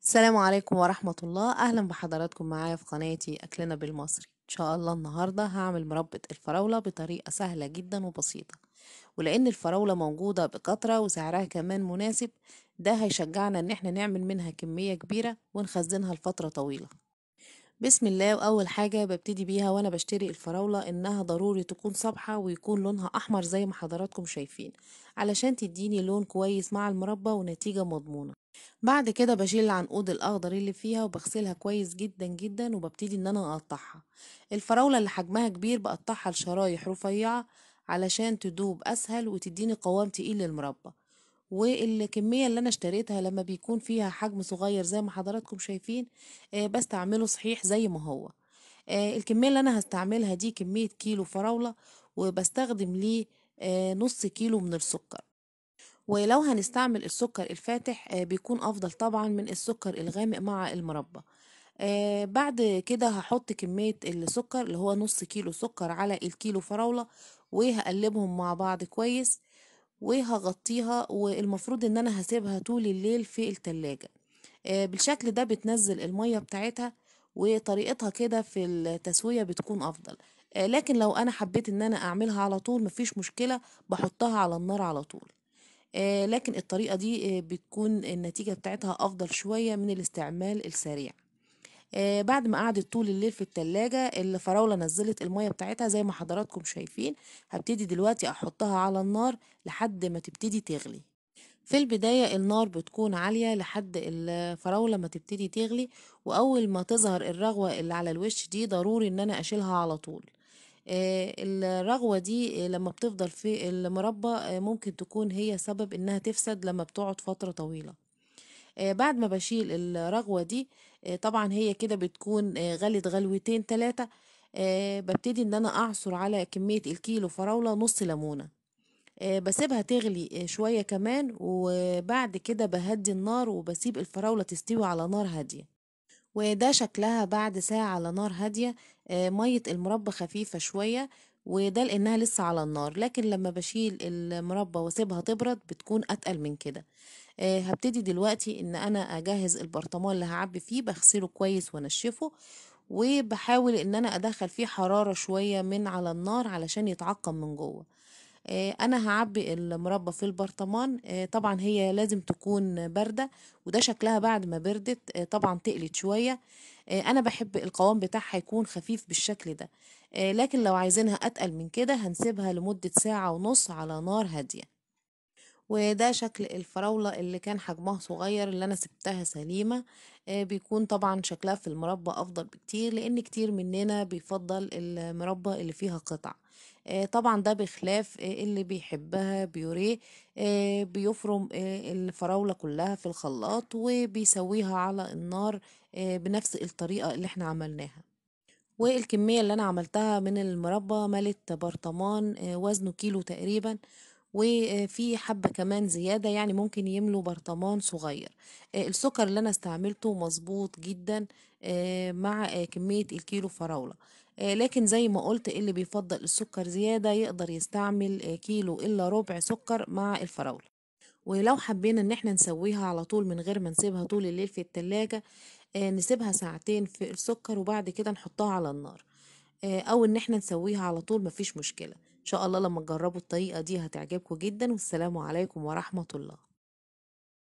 السلام عليكم ورحمة الله. أهلا بحضراتكم معايا في قناتي أكلنا بالمصري. إن شاء الله النهاردة هعمل مربى الفراولة بطريقة سهلة جدا وبسيطة، ولأن الفراولة موجودة بكترة وسعرها كمان مناسب، ده هيشجعنا إن احنا نعمل منها كمية كبيرة ونخزنها لفترة طويلة. بسم الله. وأول حاجة ببتدي بيها وأنا بشتري الفراولة إنها ضروري تكون صبحة ويكون لونها أحمر زي ما حضراتكم شايفين، علشان تديني لون كويس مع المربى ونتيجة مضمونة. بعد كده بشيل العنقود الأخضر اللي فيها وبغسلها كويس جدا جدا، وببتدي إن أنا أقطعها. الفراولة اللي حجمها كبير بقطعها لشرايح رفيعة علشان تدوب أسهل وتديني قوام تقيل للمربى. والكمية اللي أنا اشتريتها لما بيكون فيها حجم صغير زي ما حضراتكم شايفين، بستعمله صحيح زي ما هو. الكمية اللي أنا هستعملها دي كمية كيلو فراولة، وبستخدم ليه نص كيلو من السكر. ولو هنستعمل السكر الفاتح بيكون أفضل طبعا من السكر الغامق مع المربى. بعد كده هحط كمية السكر اللي هو نص كيلو سكر على الكيلو فراولة، وهقلبهم مع بعض كويس، وهغطيها. والمفروض ان انا هسيبها طول الليل في التلاجة. بالشكل ده بتنزل المية بتاعتها، وطريقتها كده في التسوية بتكون افضل. لكن لو انا حبيت ان انا اعملها على طول مفيش مشكلة، بحطها على النار على طول. لكن الطريقة دي بتكون النتيجة بتاعتها افضل شوية من الاستعمال السريع. بعد ما قعدت طول الليل في التلاجة، الفراولة نزلت المية بتاعتها زي ما حضراتكم شايفين. هبتدي دلوقتي احطها على النار لحد ما تبتدي تغلي. في البداية النار بتكون عالية لحد الفراولة ما تبتدي تغلي، وأول ما تظهر الرغوة اللي على الوش دي ضروري إن أنا أشيلها على طول. الرغوة دي لما بتفضل في المربى ممكن تكون هي سبب إنها تفسد لما بتقعد فترة طويلة. بعد ما بشيل الرغوة دي، طبعا هي كده بتكون غلت غلوتين تلاتة. ببتدي إن أنا أعصر على كمية الكيلو فراولة نص ليمونة. بسيبها تغلي شوية كمان، وبعد كده بهدي النار وبسيب الفراولة تستوي على نار هادية. وده شكلها بعد ساعة على نار هادية. مية المربى خفيفة شوية، وده لأنها لسه على النار. لكن لما بشيل المربى واسيبها تبرد بتكون أتقل من كده. هبتدي دلوقتي إن أنا أجهز البرطمان اللي هعبي فيه، بغسله كويس وانشفه، وبحاول إن أنا أدخل فيه حرارة شوية من على النار علشان يتعقم من جوه. انا هعبي المربى في البرطمان. طبعا هي لازم تكون باردة، وده شكلها بعد ما بردت طبعا تقلت شوية. انا بحب القوام بتاعها يكون خفيف بالشكل ده. لكن لو عايزينها اتقل من كده هنسيبها لمدة ساعة ونص على نار هادية. وده شكل الفراولة اللي كان حجمها صغير اللي انا سبتها سليمة. بيكون طبعا شكلها في المربى افضل بكتير، لان كتير مننا بيفضل المربى اللي فيها قطع. طبعا ده بخلاف اللي بيحبها بيوريه. بيفرم الفراولة كلها في الخلاط وبيسويها على النار بنفس الطريقة اللي احنا عملناها. والكمية اللي انا عملتها من المربى ملت برطمان وزنه كيلو تقريبا، وفي حبة كمان زيادة يعني ممكن يملوا برطمان صغير. السكر اللي أنا استعملته مظبوط جدا مع كمية الكيلو فراولة. لكن زي ما قلت اللي بيفضل السكر زيادة يقدر يستعمل كيلو إلا ربع سكر مع الفراولة. ولو حبينا ان احنا نسويها على طول من غير ما نسيبها طول الليل في التلاجة، نسيبها ساعتين في السكر وبعد كده نحطها على النار. او ان احنا نسويها على طول مفيش مشكلة. ان شاء الله لما تجربوا الطريقة دي هتعجبكم جدا، والسلام عليكم ورحمة الله.